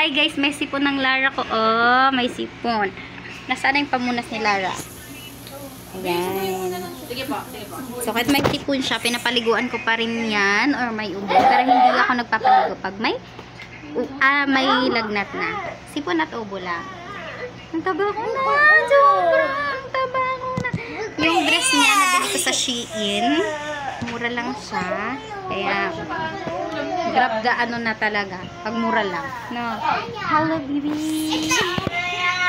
Hi guys, may sipon ng Lara ko. Oh, may sipon. Nasaan na yung pamunas ni Lara? Ayan. Sige po. So, kahit may sipon siya, pinapaliguan ko pa rin yan or may ubo. Pero hindi ako nagpapaligo pag may lagnat na. Sipon at ubo lang. Ang taba ko na. Sobrang taba ko na. Yung dress niya, nabili ko sa Shein. Mura lang siya. Kaya, grab the ano na talaga. Pag mura lang. No. Hello, baby.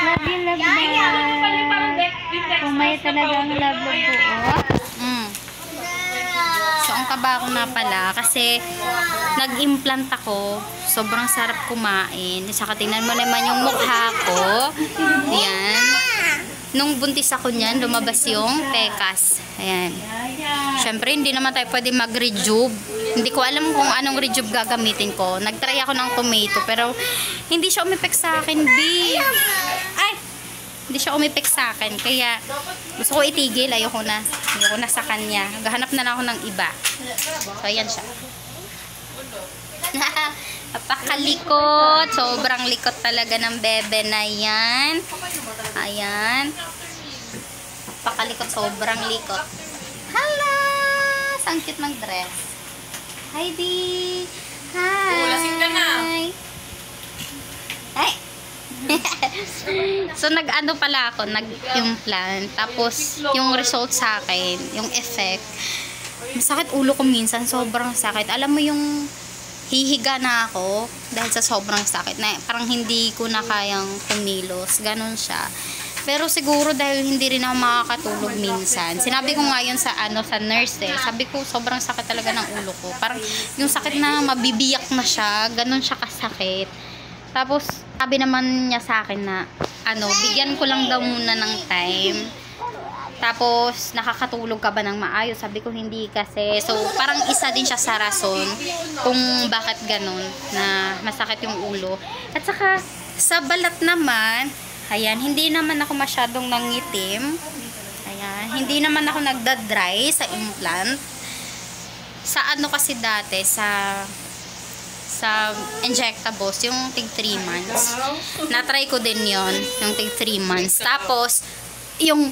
Love you, love you. Kumaya talaga ang love ko. So, ang taba ko na pala. Kasi, nag-implant ako. Sobrang sarap kumain. Saka tingnan mo naman yung mukha ko. Ayan. Nung buntis ako niyan, lumabas yung pekas. Ayan. Syempre, hindi naman tayo pwede mag-rejuve. Hindi ko alam kung anong rejuve gagamitin ko. Nag-try ako ng tomato, pero hindi siya umipek sa akin, B. Ay! Hindi siya umipek sa akin. Kaya, gusto ko itigil. Ayoko na sa kanya. Gahanap na lang ako ng iba. So, ayan siya. Napakalikot. Sobrang likot talaga ng bebe na yan. Ayan. Napakalikot. Sobrang likot. Hala! Ang cute ng dress. Hi, B. Hi. Lasing ka na. Hi. So, nag-ano pala ako, nag-implant. Tapos, yung result sa akin, yung effect, masakit ulo ko minsan, sobrang sakit. Alam mo yung hihiga na ako dahil sa sobrang sakit na parang hindi ko na kayang kumilos. Ganon siya. Pero siguro dahil hindi rin ako makakatulog minsan. Sinabi ko nga yun sa nurse eh. Sabi ko sobrang sakit talaga ng ulo ko. Parang yung sakit na mabibiyak na siya, ganon siya kasakit. Tapos sabi naman niya sa akin na bigyan ko lang daw muna ng time. Tapos, nakakatulog ka ba ng maayos? Sabi ko, hindi kasi. So, parang isa din siya sa rason kung bakit ganun na masakit yung ulo. At saka, sa balat naman, ayan, hindi naman ako masyadong nangitim. Ayan, hindi naman ako nagda-dry sa implant. Sa kasi dati, sa injectables, yung tig 3 months. Na-try ko din yon yung tig 3 months. Tapos, yung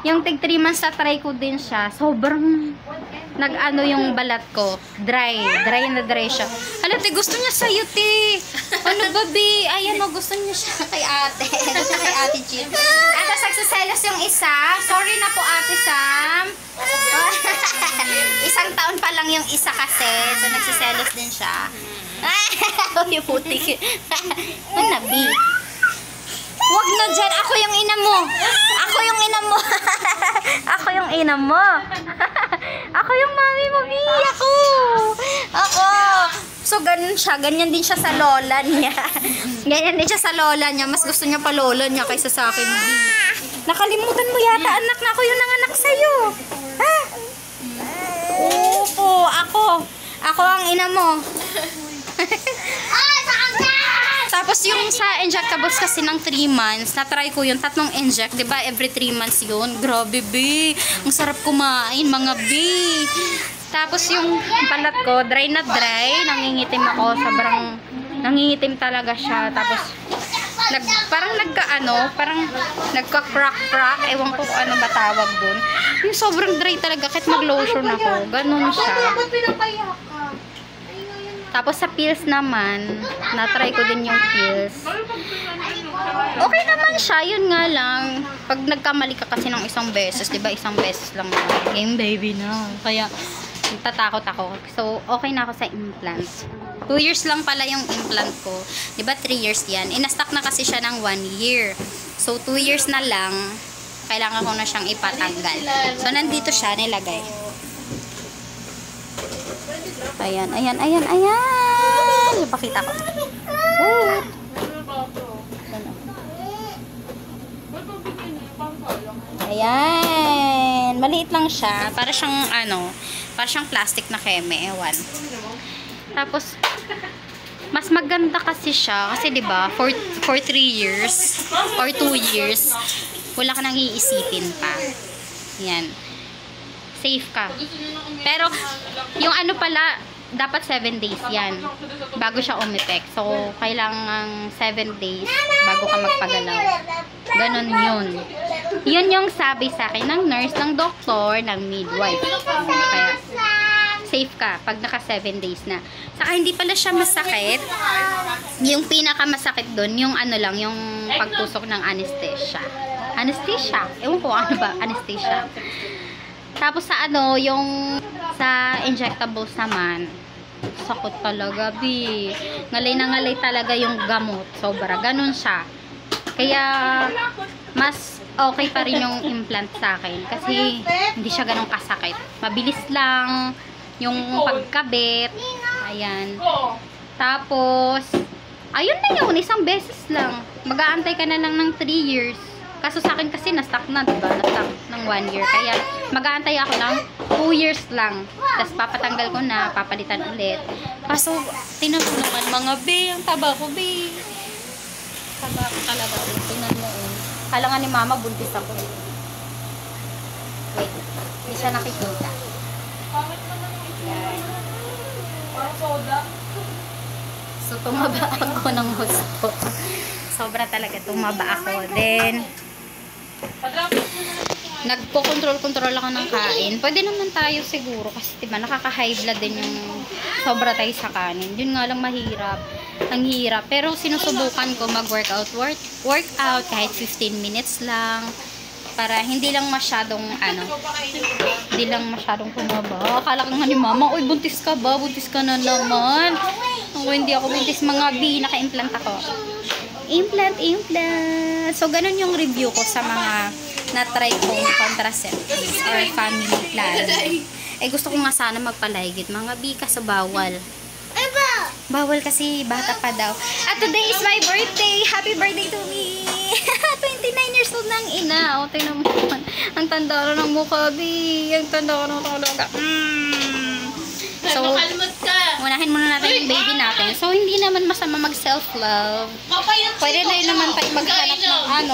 yung tig 3 months na try ko din siya, sobrang yung balat ko, dry na dry siya. Halate, gusto niya sa'yo, te. Ano ba, be? Ayan o, gusto niya siya kay ate. Gusto kay ate Jean. At nagsiselos yung isa. Sorry na po, ate Sam. Isang taon pa lang yung isa kasi. So, nagsiselos din siya. Uy, putik. Ano, be? Wag na dyan. Ako yung ina mo. Ako yung ina mo. Ako yung ina mo. Ako yung mami mo, Bi. Ako. So, ganun siya. Ganyan din siya sa lola niya. Ganyan din siya sa lola niya. Mas gusto niya pa lola niya kaysa sa akin, Bi. Nakalimutan mo yata, anak, na ako yung nanganak sa'yo. Ha? Opo, ako. Ako ang ina mo. Tapos yung sa injectables kasi ng 3 months, na-try ko yung 3 inject, 'di ba? Every 3 months 'yun. Grabe, be. Ang sarap kumain, mga be. Tapos yung balat ko, dry na dry, nangingitim ako, sobrang nangingitim talaga siya. Tapos parang nagka-crack, ewan ko kung ano ba tawag doon. Yung sobrang dry talaga kahit mag-lotion ako. Ganun siya. Tapos sa pills naman, na-try ko din yung pills. Okay naman siya, yun nga lang. Pag nagkamali ka kasi ng isang beses, diba isang beses lang game baby na. Kaya, tatakot ako. So, okay na ako sa implant. 2 years lang pala yung implant ko. Diba 3 years yan? Inastock na kasi siya ng 1 year. So, 2 years na lang, kailangan ko na siyang ipatanggal. So, nandito siya, nilagay. Ayan. Ipakita ko. Wait. Ayan. Maliit lang siya. Para siyang plastic na keme. Ewan. Tapos, mas maganda kasi siya. Kasi diba, for 3 years or 2 years, wala ka nang iisipin pa. Ayan. Safe ka. Pero, yung dapat 7 days yan bago siya umepek. So, kailangan 7 days bago ka magpagalaw. Ganon yun. Yun yung sabi sa akin ng nurse, ng doktor, ng midwife. Kaya, safe ka pag naka 7 days na. Saka hindi pala siya masakit. Yung pinakamasakit doon, yung ano lang, yung pagtusok ng anesthesia. Anesthesia. Ewan ko ano ba, anesthesia. Tapos sa ano, yung sa injectables naman, sakot talaga, bi. Ngalay na ngalay talaga yung gamot. Sobra. Ganun siya. Kaya, mas okay pa rin yung implant sa akin. Kasi, hindi siya ganun kasakit. Mabilis lang yung pagkabit. Ayan. Tapos, ayun na yun. Isang beses lang. Mag-aantay ka na lang ng 3 years. Kaso sa akin kasi na-stuck na, diba? Na-stuck ng 1 year. Kaya, mag-aantay ako ng 2 years lang. Tapos, papatanggal ko na, papalitan ulit. Kaso, tinutulungan mga be, ang taba ko, be. Taba ko talaga. Tingnan mo, Kala nga ni mama, buntis ako. Wait, hindi siya nakikita. So, tumaba ako ng gusto. Sobra talaga, tumaba ako. Then, nagpo-control ako ng kain. Pwede naman tayo siguro kasi diba nakaka-high blood din yung sobra tayo sa kanin. Yun nga lang mahirap. Ang hirap. Pero sinusubukan ko mag-workout. Workout kahit 15 minutes lang. Para hindi lang masyadong hindi lang masyadong tumaba. Akala ko nga ni mama, uy, buntis ka ba? Buntis ka na naman. Ako, hindi ako buntis, mga B, naka-implant ako. Implant. So, ganun yung review ko sa mga na-try kong contraceptives or family planning. Gusto ko nga sana magpalaygit. Mga B, kaso bawal. Bawal kasi bata pa daw. At today is my birthday. Happy birthday to me. 29 years old ng ina. O, tinan mo naman. Ang tanda ng mukha, B. Ang tanda ng talaga. So, unahin muna natin yung baby natin. So, hindi naman masama mag-self-love. Pwede na yun naman tayo maghanap ng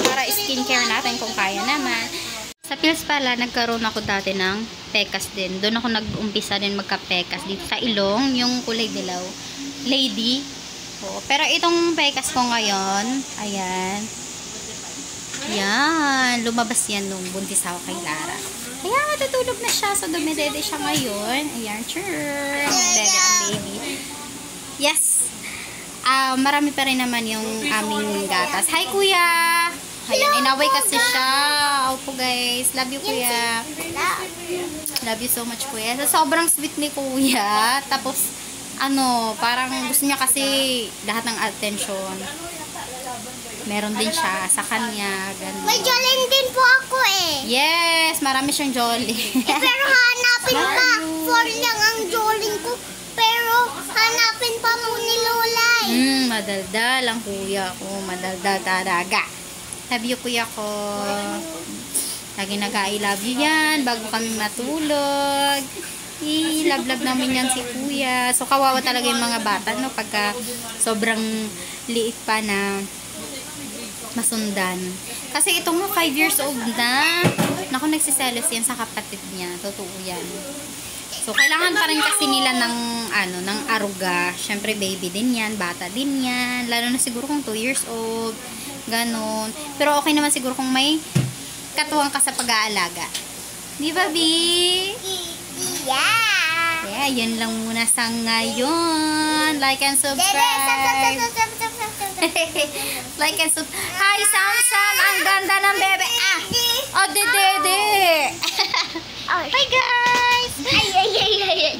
para skincare natin kung kaya naman. Sa pills pala, nagkaroon ako dati ng pekas din. Doon ako nag-umpisa din magka-pekas. Dito sa ilong, yung kulay dilaw. Lady. Oo. Pero itong pekas ko ngayon, ayan. Yan. Lumabas yan nung buntis ako kay Lara. Kaya matutulog na siya. So, dumidede siya ngayon. Ayan, sure. Dede ang baby. Yes. Marami pa rin naman yung aming gatas. Hi, kuya! Ayan, inaway kasi siya. Opo, guys. Love you, kuya. Love you so much, kuya. So, sobrang sweet ni kuya. Tapos, parang gusto niya kasi lahat ng attention. Meron din siya sa kanya. Ganun. May jolly din po ako Yes, marami siyang jolly. Pero hanapin pa. 4 lang ang jolly ko. Pero hanapin pa mo ni Lola. Madaldal ang kuya ko. Madaldal talaga. Love you, kuya ko. Lagi nag-I love you yan. Bago kami matulog. I-love-love namin yan si kuya. So, kawawa talaga yung mga bata, no? Pagka sobrang liit pa na masundan. Kasi itong 5 years old na. Naku, nagsiselos yan sa kapatid niya. Totoo yan. So, kailangan pa rin kasi nila ng aruga. Siyempre, baby din yan. Bata din yan. Lalo na siguro kung 2 years old. Ganon. Pero okay naman siguro kung may katuwang ka sa pag-aalaga. Di ba, B? Yeah. Yeah, yun lang muna sa ngayon. Like and subscribe. Like and subscribe. Hi, Samsam! Ang ganda ng bebe. Oh, dede. Bye, guys!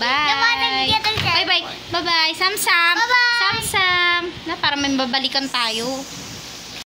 Bye! Bye-bye! Bye-bye! Samsam! Bye-bye! Samsam! Na, para may babalikan tayo.